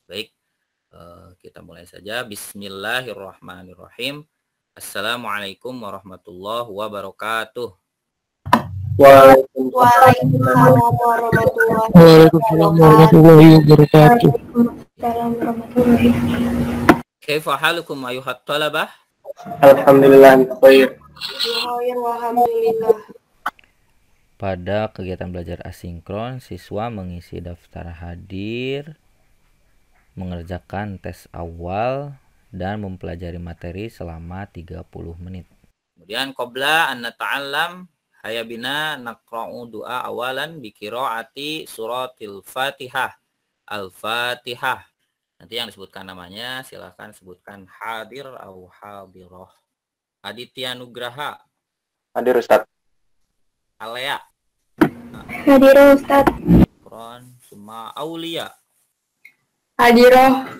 Baik, kita mulai saja. Bismillahirrahmanirrahim. Assalamualaikum warahmatullahi wabarakatuh. Waalaikumsalam warahmatullahi wabarakatuh. Kaifa halukum ayuhat talabah? Alhamdulillah khair. Alhamdulillah. Pada kegiatan belajar asinkron, siswa mengisi daftar hadir, mengerjakan tes awal, dan mempelajari materi selama 30 menit. Kemudian qabla an nata'allam haya bina naqra'u doa awalan bi qiraati suratil Fatihah. Al-Fatihah. Nanti yang disebutkan namanya silahkan sebutkan hadir atau hadirah. Aditya Nugraha. Hadir Ustaz. Alea. Hadir Ustaz. Quran Suma Aulia. Hadirah.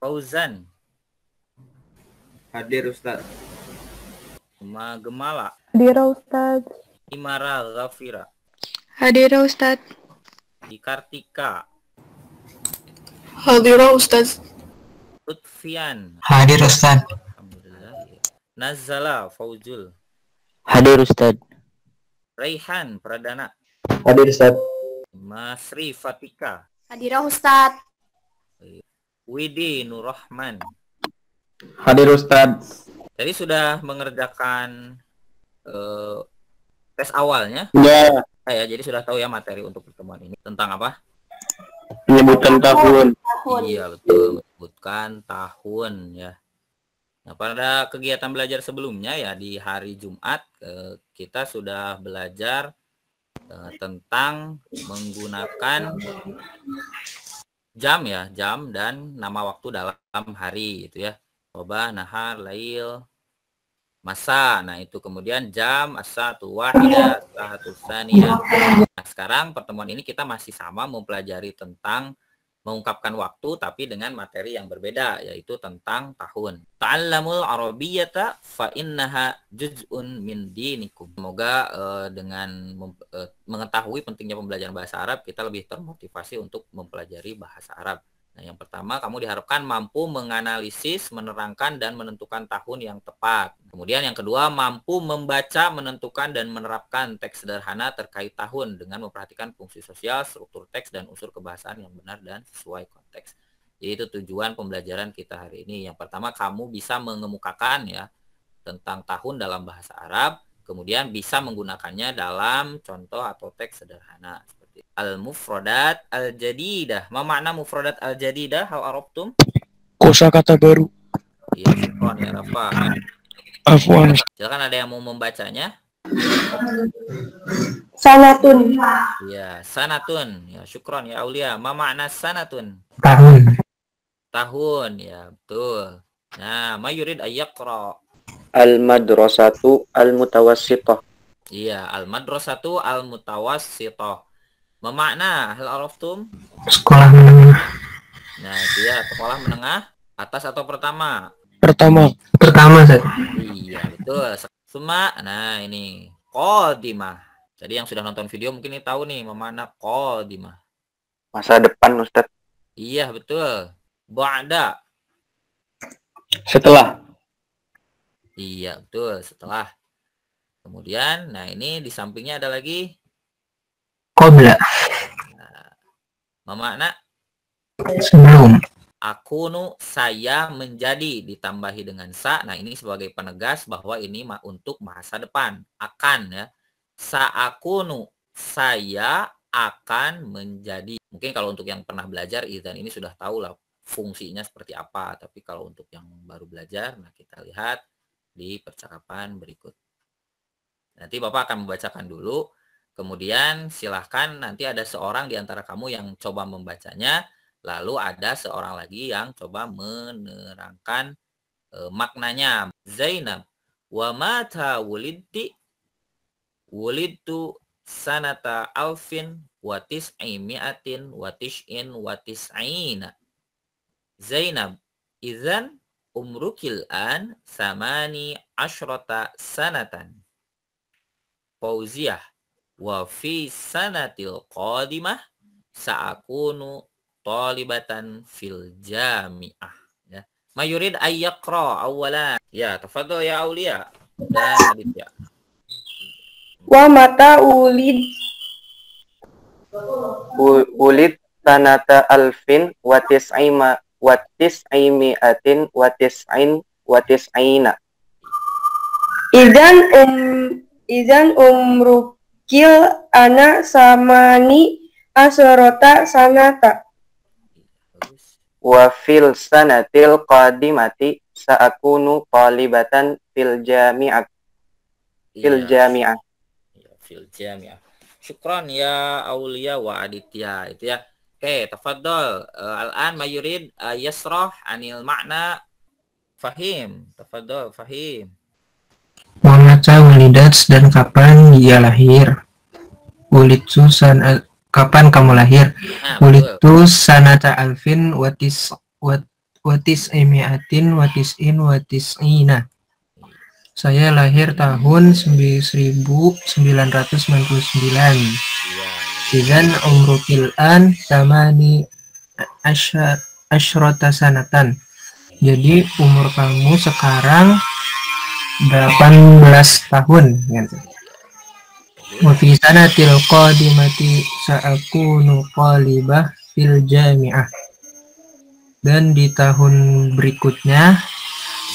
Fauzan. Hadir Ustaz. Suma Gemala. Hadir Ustaz. Imara Ghafira. Hadir Ustaz. Dikartika. Hadir Ustaz. Lutfian. Hadir Ustaz. Alhamdulillah. Nazala Fauzul. Hadir Ustaz. Raihan Pradana. Hadir Ustaz. Masri Fatika. Hadir Ustaz. Widi Nurrahman. Hadir Ustaz. Tadi sudah mengerjakan tes awalnya. Ya, Jadi sudah tahu ya materi untuk pertemuan ini tentang apa? menyebutkan tahun. Iya betul, menyebutkan tahun ya. Nah, pada kegiatan belajar sebelumnya ya di hari Jumat kita sudah belajar tentang menggunakan jam ya, jam dan nama waktu dalam hari gitu ya. Sobah, nahar, lail, masa. Nah, itu kemudian jam, as-satu wahidah, as-satu tsaniyah. Nah, sekarang pertemuan ini kita masih sama mempelajari tentang mengungkapkan waktu tapi dengan materi yang berbeda yaitu tentang tahun. Ta'allamul arabiyyata fa innaha juz'un min dinikum. Semoga dengan mengetahui pentingnya pembelajaran bahasa Arab kita lebih termotivasi untuk mempelajari bahasa Arab. Nah, yang pertama kamu diharapkan mampu menganalisis, menerangkan dan menentukan tahun yang tepat. Kemudian yang kedua mampu membaca, menentukan dan menerapkan teks sederhana terkait tahun dengan memperhatikan fungsi sosial, struktur teks dan unsur kebahasaan yang benar dan sesuai konteks. Jadi itu tujuan pembelajaran kita hari ini. Yang pertama kamu bisa mengemukakan ya tentang tahun dalam bahasa Arab, kemudian bisa menggunakannya dalam contoh atau teks sederhana. Al-mufradat al-jadidah. Ma makna mufradat al-jadidah? Hal arabtum? Kosakata baru. Iya, syukron ya Rafa. Afwan. Silakan ada yang mau membacanya? Sanatun. Iya, sanatun. Ya, syukron ya Aulia. Ma makna sanatun? Tahun. Tahun, ya betul. Nah, ma yurid ayyaqra. Al-madrasatu al-mutawassithah. Iya, al-madrasatu al-mutawassithah. Memakna hal araftum? Sekolah menengah. Nah, itu ya, sekolah menengah atas atau pertama? Pertama, Ustaz. Iya, betul. Suma, nah ini qadimah. Jadi yang sudah nonton video mungkin ini tahu nih memakna qadimah. Masa depan Ustaz. Iya, betul. Ba'da. Setelah. Iya, betul, setelah. Kemudian, nah ini di sampingnya ada lagi Qabla. memakna Sebelum. akunu, saya menjadi, ditambahi dengan sa. Nah, ini sebagai penegas bahwa ini untuk masa depan. Akan ya. Sa'akunu, saya akan menjadi. Mungkin kalau untuk yang pernah belajar, idzan ini sudah tahu lah fungsinya seperti apa. Tapi kalau untuk yang baru belajar, nah kita lihat di percakapan berikut. Nanti Bapak akan membacakan dulu. Kemudian silahkan nanti ada seorang di antara kamu yang coba membacanya. Lalu ada seorang lagi yang coba menerangkan maknanya. Zainab, wa mata wulidti, wulidtu sanata alfin wa tis'i mi'atin wa tis'in wa tis'ina. Zainab, idzan umrukil an samani asyrata sanatan. Fauziyah, wa fi sanatil qadimah sa'akunu talibatan fil jami'ah. Ya. Mayurid ayyaqra awalan. Ya, tafadhol ya Aulia dan Aditya. Wa mata Ulid sanata alfin watis'imiatin watis'ina. Izan umrukil ana samani asrota sanata. Bagus. Wa fil sanatil qadimati sa'akunu talibatan fil jami'ah. Fil Iya, jami'ah. ya, fil jami'ah. Syukran ya Aulia wa Aditya itu ya. Oke, tafadhol. Al-an mayurid yasrah anil makna fahim. Tafadhol fahim. Wamata ulidat dan kapan dia lahir. Ulidtu kapan kamu lahir? Nah, betul. Ulidtu sanata alfin watis emiatin watis'ina. Saya lahir tahun 1999. Iya. Izan umrukil an samani asyrota sanatan. Jadi umur kamu sekarang 18 tahun gitu. Wa fi sanatil qadimati sa'akunu qalibah fil jami'ah. Dan di tahun berikutnya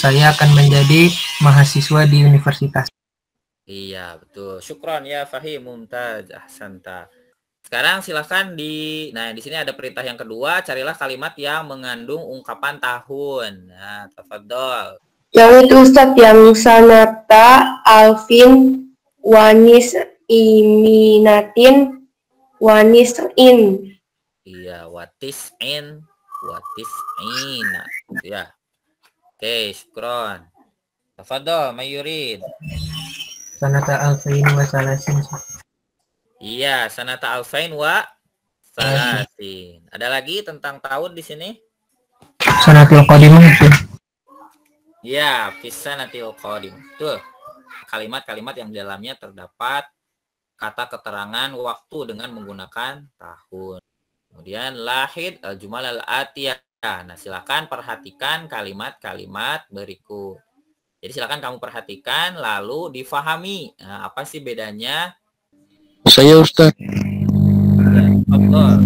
saya akan menjadi mahasiswa di universitas. Iya, betul. Syukron ya Fahim, mumtaz, ahsanta. Sekarang silahkan nah di sini ada perintah yang kedua, carilah kalimat yang mengandung ungkapan tahun. Nah, tafadhol. Yang itu Ustadz, yang sanata alfin wanis iminatin wanis in. Iya, watis'ina. Ya. Oke, syukron. Tafadhol, mayurid. Sanata alfain wa salasin. Iya, sanata alfain wa salasin. Ada lagi tentang tahun di sini? Sanatil qadimah itu. Ya, fisanatil qadim. Tuh. Kalimat-kalimat yang di dalamnya terdapat kata keterangan waktu dengan menggunakan tahun. Kemudian lahid al-jumal al-atiyah. Nah, silakan perhatikan kalimat-kalimat berikut. Jadi silakan kamu perhatikan lalu difahami. Nah, apa sih bedanya? Saya Ustaz. Ya, betul.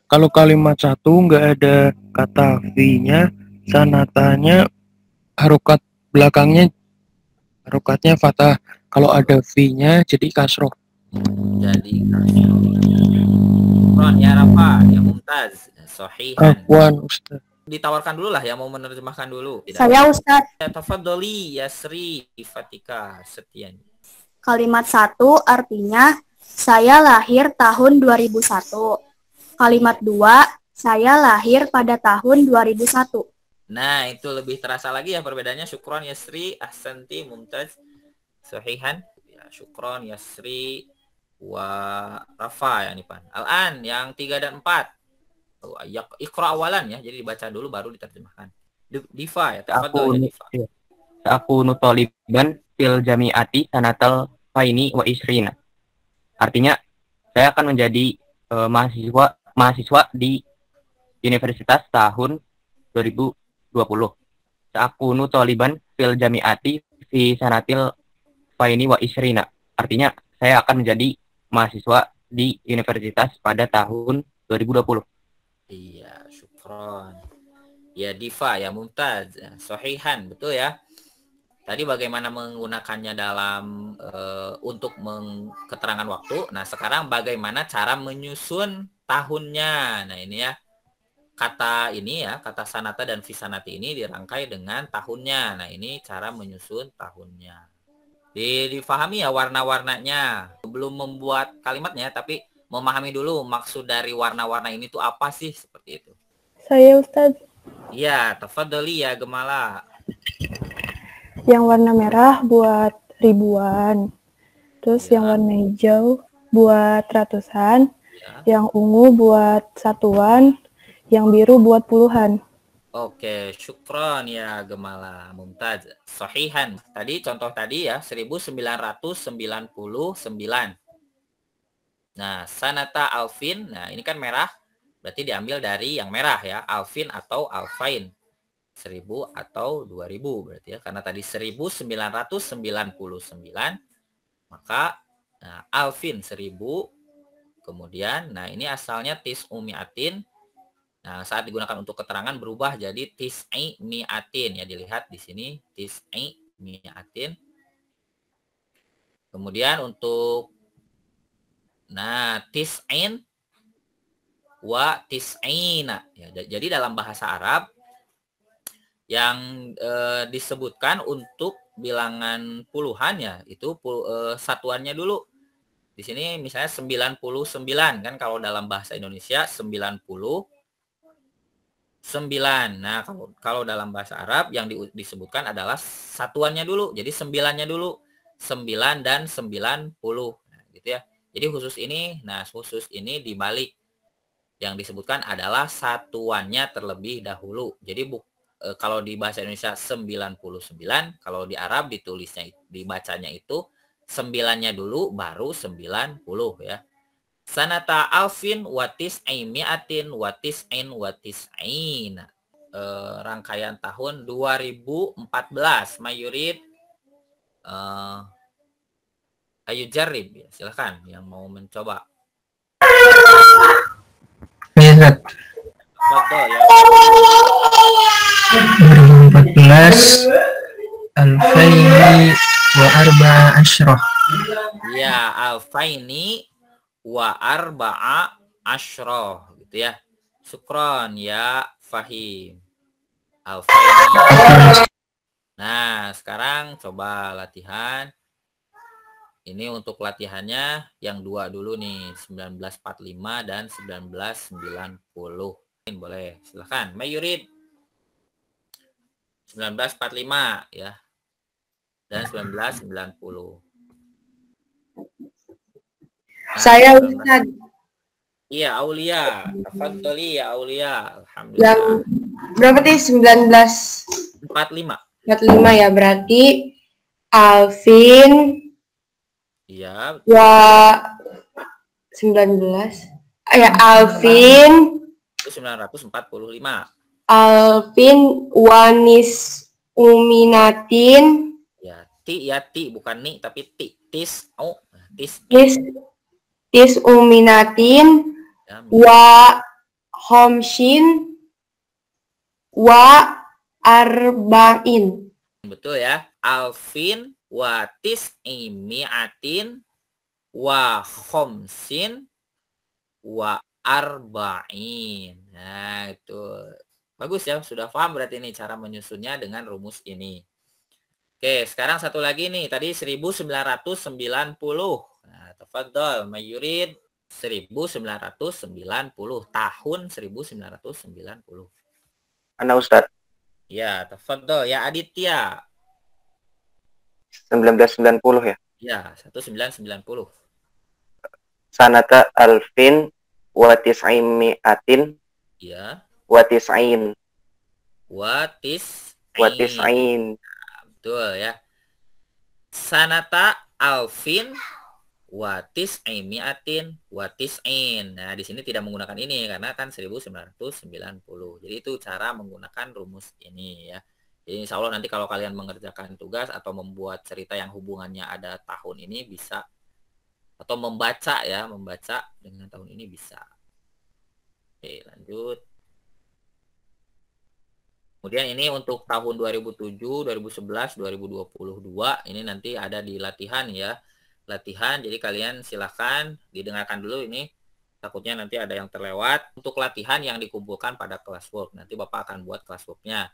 Kalau kalimat satu nggak ada kata V-nya, sanatanya harokat belakangnya harokatnya fathah. Kalau ada V-nya jadi kasroh. Jadi Ron ya Rafa, ya Mumtaz, Sohihan. Afwan Ustaz. Ditawarkan dulu lah yang mau menerjemahkan dulu. Saya Ustadz. Ya, tafadholi Yasri Fatika Setiani. Kalimat 1 artinya saya lahir tahun 2001. Kalimat 2, saya lahir pada tahun 2001. Nah, itu lebih terasa lagi ya perbedaannya. Syukron Yasri, Ahsanti, Mumtaz, Sohihan. Ya, syukron Yasri, wa Rafa ya nih Pan. Al-an yang 3 dan 4. Oh, Iqra awalan ya, jadi dibaca dulu baru diterjemahkan. Diva ya, tafadhol ya Diva. Aku nutoliban fil jami'ati sanatal faini wa isrina. Artinya saya akan menjadi mahasiswa di universitas tahun 2020. Aku nutoliban fil jami'ati fi sanatil faini wa isrina. Artinya saya akan menjadi mahasiswa di universitas pada tahun 2020. Iya, syukron. Ya Diva ya Mumtaz, Sohihan, betul ya. Tadi bagaimana menggunakannya dalam untuk keterangan waktu. Nah, sekarang bagaimana cara menyusun tahunnya. Nah, ini ya. Kata ini ya, kata sanata dan visanati ini dirangkai dengan tahunnya. Nah, ini cara menyusun tahunnya. Difahami ya warna-warnanya. Belum membuat kalimatnya, tapi memahami dulu maksud dari warna-warna ini tuh apa sih, seperti itu. Saya Ustadz. Iya, tafadholi ya Gemala. Yang warna merah buat ribuan. Terus yang warna hijau buat ratusan. Yang ungu buat satuan. Yang biru buat puluhan. Oke, syukron ya Gemala Mumtaz. Sohihan. Tadi contoh tadi ya 1999. Nah, sanata alfin, nah ini kan merah, berarti diambil dari yang merah ya, alfin atau alfain. 1000 atau 2000 berarti ya, karena tadi 1999, maka nah, alfin 1000, kemudian nah ini asalnya tis'umi'atin. Nah, saat digunakan untuk keterangan berubah jadi tis'i mi'atin ya, dilihat di sini tis'i mi'atin. Kemudian untuk nah tis'in wa tis'ina ya, jadi dalam bahasa Arab yang disebutkan untuk bilangan puluhan ya itu satuannya dulu. Di sini misalnya 99 kan, kalau dalam bahasa Indonesia 99. Nah, kalau dalam bahasa Arab yang disebutkan adalah satuannya dulu. Jadi 9-nya dulu. 9 dan 90. Nah, gitu ya. Jadi khusus ini dibalik. Yang disebutkan adalah satuannya terlebih dahulu. Jadi kalau di bahasa Indonesia 99, kalau di Arab dibacanya itu 9-nya dulu baru 90 ya. Sanata alfin watis aimiatin watis ain. Rangkaian tahun 2014. Mayurid ayo jarib ya, silahkan yang mau mencoba. Ya, Ustaz. Betul ya. 2014 Alfaini wa arba asyrah. Ya, alfaini wa arba'a asyroh gitu ya. Sukron ya Fahim. Alfaini. Nah, sekarang coba latihan. Ini untuk latihannya yang dua dulu nih, 1945 dan 1990. Boleh, silahkan. Mayurid 1945 ya. Dan 1990. Saya Ustaz. Iya, Aulia. Tafadholi ya Aulia. Yang Alhamdulillah. berapa tadi? 45. 1945 ya, berarti Alvin Iya. wa 19. Ya, Alvin Itu 945. Alvin wanis uminatin. Ya, ti bukan ni tapi ti. Tis Tis uminatin ya, wa homshin wa arba'in. betul ya. Alfin wa tis'imi'atin wa khomsin wa arba'in. Nah, itu. Bagus ya, sudah paham berarti ini cara menyusunnya dengan rumus ini. Oke, sekarang satu lagi nih. Tadi 1990. Nah, tafadhol mayurid 1990. Tahun 1990. Ana Ustaz. Ya, tafadhol ya Aditya. 1990 ya. Ya, 1990. Sanata alfin wa tis'imi'atin Ya. wa tis'in. Watis. Betul ya. Sanata alfin watis aimiatin watis'in. Nah, di sini tidak menggunakan ini karena kan 1990. Jadi itu cara menggunakan rumus ini ya. Jadi insya Allah nanti kalau kalian mengerjakan tugas atau membuat cerita yang hubungannya ada tahun ini bisa, atau membaca dengan tahun ini bisa. Oke, lanjut. Kemudian ini untuk tahun 2007, 2011, 2022 ini nanti ada di latihan ya. Latihan, jadi kalian silahkan didengarkan dulu ini. Takutnya nanti ada yang terlewat. Untuk latihan yang dikumpulkan pada classwork. Nanti Bapak akan buat classworknya.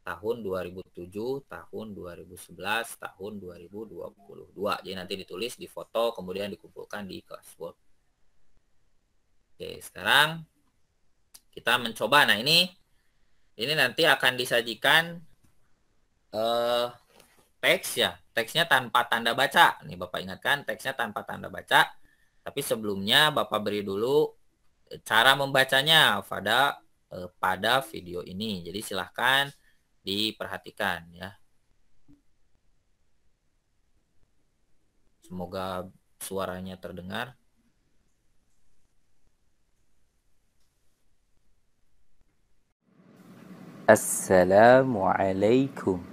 Tahun 2007, tahun 2011, tahun 2022. Jadi nanti ditulis, difoto, kemudian dikumpulkan di classwork. Oke, sekarang kita mencoba. Nah, ini nanti akan disajikan teks ya. Teksnya tanpa tanda baca. Nih Bapak ingatkan, teksnya tanpa tanda baca. Tapi sebelumnya Bapak beri dulu cara membacanya pada video ini. Jadi silahkan diperhatikan ya. Semoga suaranya terdengar. Assalamualaikum.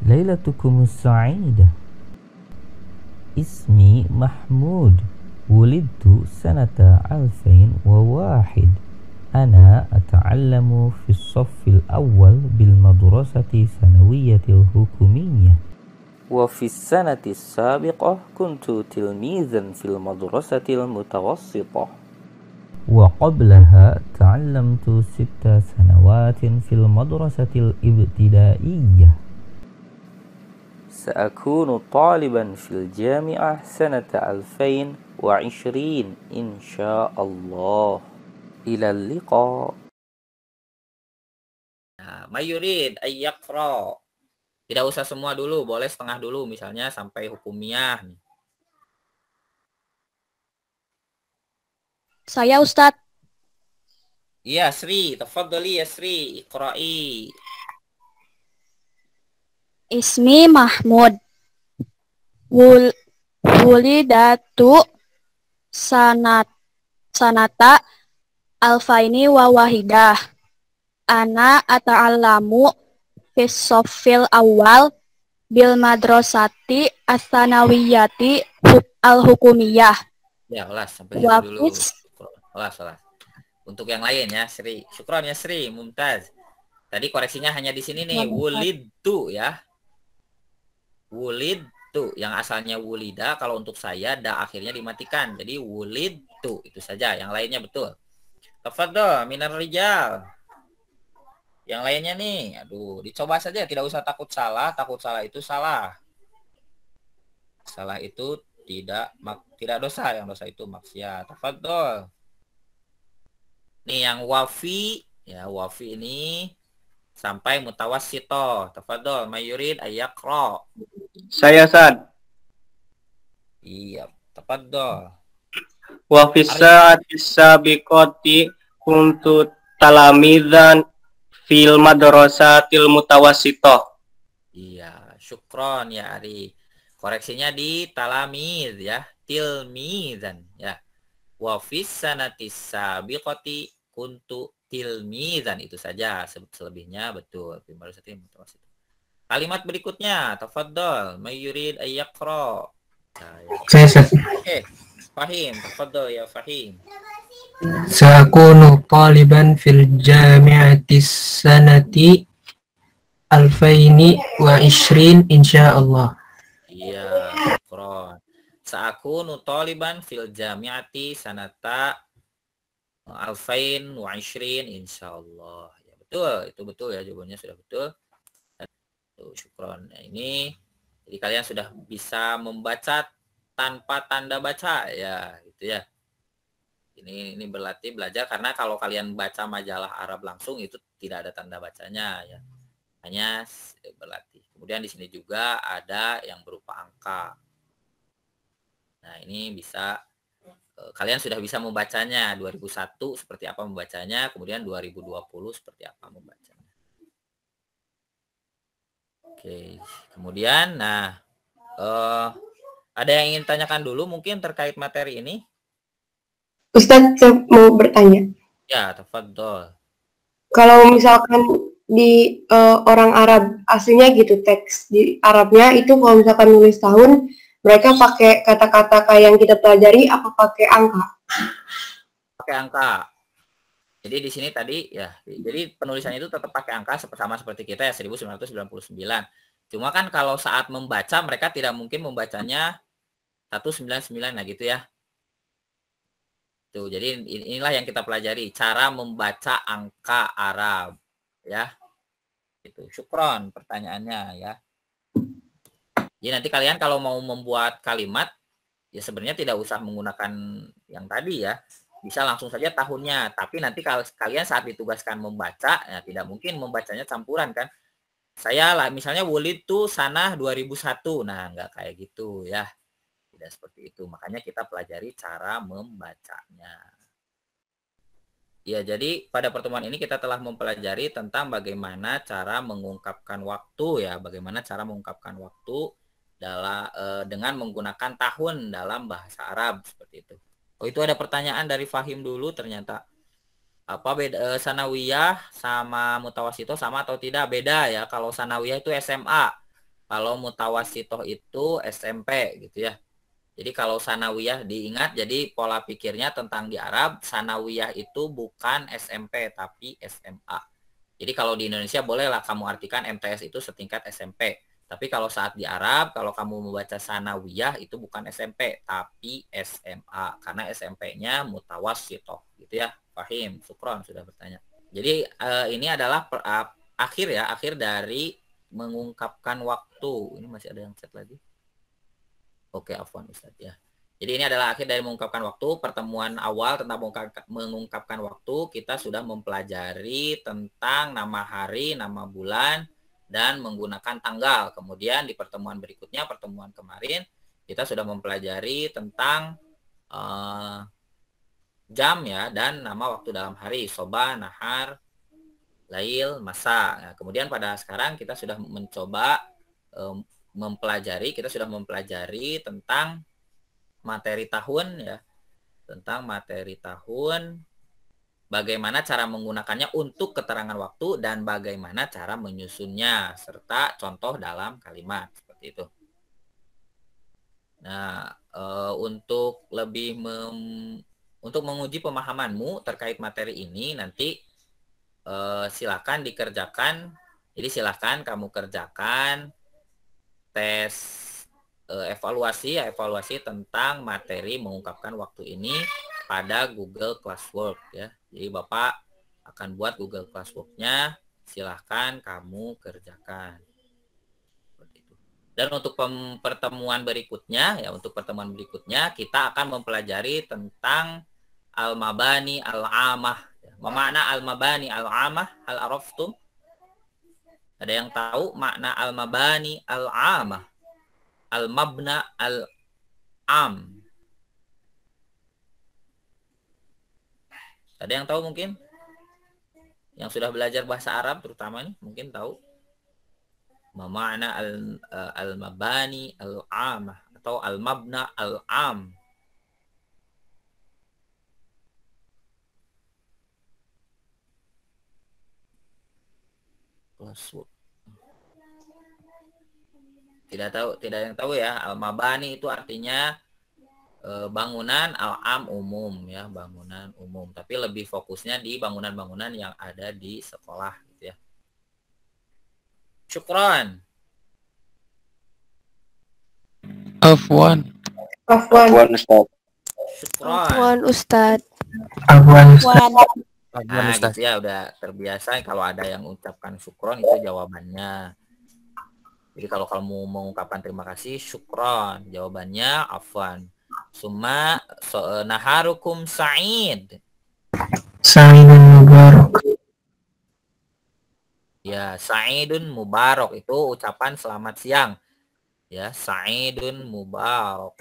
Lailatukum sa'idah. Ismi Mahmud. Wulidtu sanata 2001. Ana ata'allamu fi as-saffil awwal bil madrasati sanawiyatil hukumiyyah. Wa fi as-sanati as-sabiqah kuntu tilmizan fil madrasatil mutawassithah. وقبلها تعلمت 6 سنوات في المدرسة الابتدائية. سأكون طالبا في الجامعة سنة 2020 إن شاء الله. إلى اللقاء. Nah, mayurid ayyaqra. Tidak usah semua dulu, boleh setengah dulu misalnya sampai hukumiyah. Saya Ustadz. Iya, Sri. Tafadhali ya Sri. Iqra'i. Ismi Mahmud. Wulidatu sanata alfaini wa wahidah. Ana ata'allamu fis soffil awal bil madrasati as-sanawiyati al-hukumiyah. Ya, ulas sampai situ dulu. Ulas. Untuk yang lain ya, Sri. Syukron ya Sri, mumtaz. Tadi koreksinya hanya di sini nih, wulidtu ya. Wulidtu, yang asalnya wulida, kalau untuk saya da akhirnya dimatikan. Jadi wulidtu itu saja, yang lainnya betul. Tafadhol minar rijal. Yang lainnya nih, aduh, dicoba saja, tidak usah takut salah itu salah. Salah itu tidak dosa, yang dosa itu maksiat. Tafadhol. Nih yang wafi, ya wafi ini sampai mutawassito. Tafadhol, mayurid ayyaqra. Saya Sad. Iya, tafadhol. Wa fi sa'ati sabiqati kuntu talamidzan fil madrasatil mutawassithah. Iya, syukron ya Ari. Koreksinya di talamiz ya, tilmizan ya. Wa fis sanati sabiqati kuntu tilmizan, itu saja, selebihnya betul. Kalimat berikutnya, tafadhol, mayurid ayyaqra. Oke, Fahim, tafadhol ya Fahim. Sa'akunu taliban fil jami'ati sanati 2020 insyaallah. Iya, syukron. Sa'akunu taliban fil jami'ati sanata 2020 insyaallah. Ya betul, itu betul ya, jawabannya sudah betul. Tuh, syukron. Nah, ini jadi kalian sudah bisa membaca tanpa tanda baca ya, gitu ya. Ini berlatih belajar, karena kalau kalian baca majalah Arab langsung itu tidak ada tanda bacanya ya. Hanya berlatih. Kemudian di sini juga ada yang berupa angka. Nah, ini bisa kalian sudah bisa membacanya. 2001 seperti apa membacanya, kemudian 2020 seperti apa membacanya. Oke, kemudian nah ada yang ingin tanyakan dulu mungkin terkait materi ini? Ustadz, saya mau bertanya. Ya, tafadhol. Kalau misalkan di orang Arab aslinya gitu, teks di Arabnya itu kalau misalkan nulis tahun, mereka pakai kata-kata kayak yang kita pelajari apa pakai angka? Pakai angka. Jadi di sini tadi ya, jadi penulisan itu tetap pakai angka sama seperti kita ya, 1999. Cuma kan kalau saat membaca mereka tidak mungkin membacanya 199 nah gitu ya. Tuh, jadi inilah yang kita pelajari, cara membaca angka Arab ya. Itu syukron pertanyaannya ya. Jadi nanti kalian kalau mau membuat kalimat ya sebenarnya tidak usah menggunakan yang tadi ya. Bisa langsung saja tahunnya, tapi nanti kalau kalian saat ditugaskan membaca ya tidak mungkin membacanya campuran kan. Saya lah misalnya wulidtu sanah 2001. Nah, enggak kayak gitu ya. Tidak seperti itu. Makanya kita pelajari cara membacanya. Ya, jadi pada pertemuan ini kita telah mempelajari tentang bagaimana cara mengungkapkan waktu ya, bagaimana cara mengungkapkan waktu dengan menggunakan tahun dalam bahasa Arab seperti itu. Oh, itu ada pertanyaan dari Fahim dulu ternyata. Apa beda sanawiyah sama mutawasitoh sama atau tidak? Beda ya. Kalau sanawiyah itu SMA. Kalau mutawasitoh itu SMP gitu ya. Jadi kalau sanawiyah diingat, jadi pola pikirnya tentang di Arab, sanawiyah itu bukan SMP tapi SMA. Jadi kalau di Indonesia bolehlah kamu artikan MTS itu setingkat SMP. Tapi kalau saat di Arab, kalau kamu membaca sanawiyah itu bukan SMP tapi SMA. Karena SMP-nya mutawassitoh gitu ya. Fahim, Sukron sudah bertanya. Jadi ini adalah akhir dari mengungkapkan waktu. Ini masih ada yang chat lagi. Oke, afwan Ustaz ya. Jadi ini adalah akhir dari mengungkapkan waktu. Pertemuan awal tentang mengungkapkan waktu, kita sudah mempelajari tentang nama hari, nama bulan, dan menggunakan tanggal. Kemudian di pertemuan berikutnya, pertemuan kemarin, kita sudah mempelajari tentang jam ya, dan nama waktu dalam hari, soba, nahar, lail, masa. Nah, kemudian pada sekarang kita sudah mencoba kita sudah mempelajari tentang materi tahun ya, tentang materi tahun, bagaimana cara menggunakannya untuk keterangan waktu dan bagaimana cara menyusunnya serta contoh dalam kalimat seperti itu. Nah, untuk lebih untuk menguji pemahamanmu terkait materi ini nanti silakan dikerjakan. Jadi silakan kamu kerjakan tes evaluasi tentang materi mengungkapkan waktu ini pada Google Classwork ya. Jadi Bapak akan buat Google Classwork-nya, silahkan kamu kerjakan. Seperti itu. Dan untuk pertemuan berikutnya kita akan mempelajari tentang al-mabani al-amah. Makna al-mabani al-amah, hal araftum? Ada yang tahu makna al-mabani al-amah? Al-mabna al-am. Ada yang tahu mungkin? Yang sudah belajar bahasa Arab terutama nih, mungkin tahu. Makna al-mabani al-amah atau al-mabna al-am. Tidak ada yang tahu ya. Al-mabani itu artinya bangunan, al-am umum ya, bangunan umum. Tapi lebih fokusnya di bangunan-bangunan yang ada di sekolah gitu ya. Syukran. Afwan. Ustaz. Syukran. Ustaz. Nah, gitu ya, udah terbiasa kalau ada yang ucapkan syukron itu jawabannya. Jadi kalau kamu mengungkapkan terima kasih, syukron. Jawabannya afwan. Summa naharukum sa'id. Sa'idun mubarak. Ya, sa'idun mubarak itu ucapan selamat siang. Ya, sa'idun mubarak.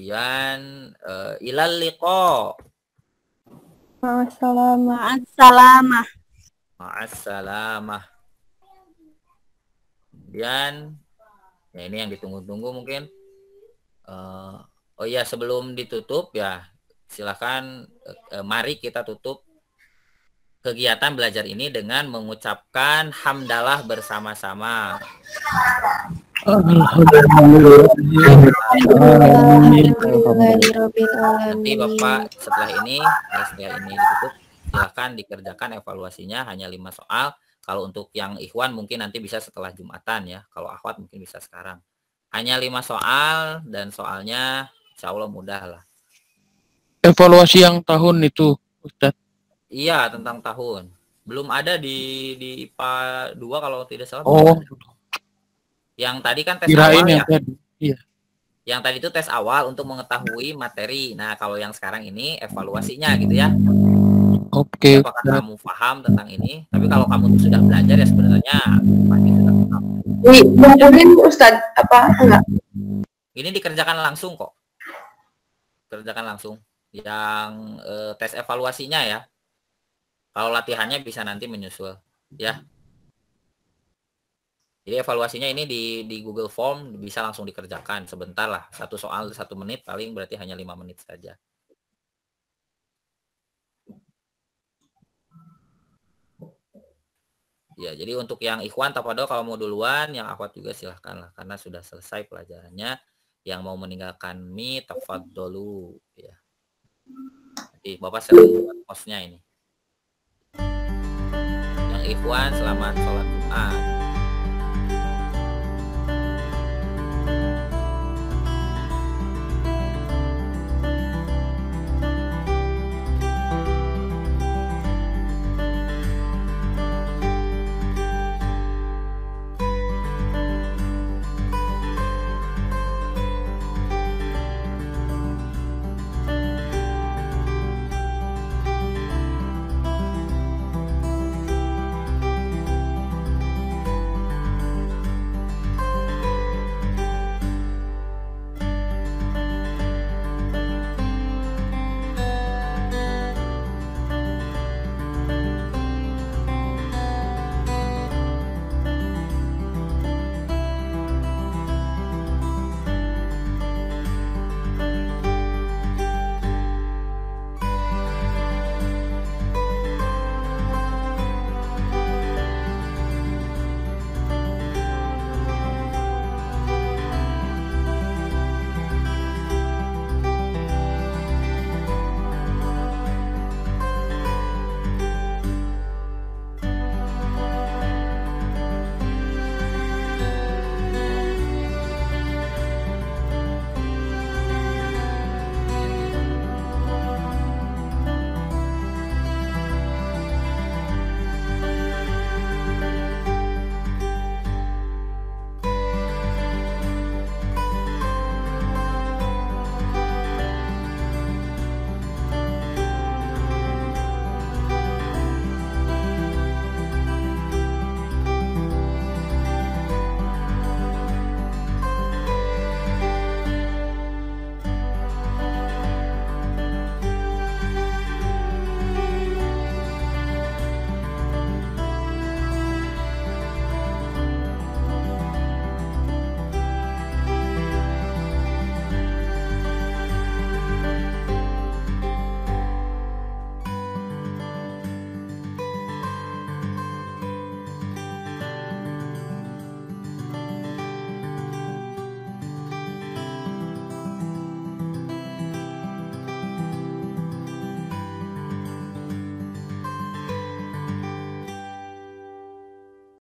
Kemudian ilal liqa. Ma'assalamah. Ma'assalamah. Kemudian ya ini yang ditunggu-tunggu mungkin. Oh iya, sebelum ditutup ya silakan mari kita tutup kegiatan belajar ini dengan mengucapkan hamdalah bersama-sama. Nanti Bapak setelah ini ditutup, silahkan dikerjakan evaluasinya hanya 5 soal. Kalau untuk yang ikhwan mungkin nanti bisa setelah Jumatan ya. Kalau akhwat mungkin bisa sekarang. Hanya 5 soal dan soalnya insya Allah mudah lah. Evaluasi yang tahun itu, Ustaz. Iya, tentang tahun. Belum ada di IPA 2 kalau tidak salah. Oh. Yang tadi kan tes Kirain awal yang ya. tadi. Iya. Yang tadi itu tes awal untuk mengetahui materi. Nah, kalau yang sekarang ini evaluasinya gitu ya. Oke. Apakah kamu paham tentang ini? Tapi kalau kamu sudah belajar ya sebenarnya pasti sudah paham. Mungkin Ustadz apa enggak? Ini dikerjakan langsung kok. Kerjakan langsung. Yang tes evaluasinya ya. Kalau latihannya bisa nanti menyusul ya. Jadi evaluasinya ini di Google Form bisa langsung dikerjakan sebentar lah. Satu soal 1 menit, paling berarti hanya 5 menit saja. Ya, jadi untuk yang ikhwan tafadhol kalau mau duluan, yang akhwat juga silahkan lah karena sudah selesai pelajarannya. Yang mau meninggalkan mi tafadholu ya. Jadi Bapak sering buat hostnya ini. Yang ikhwan selamat sholat Jumat.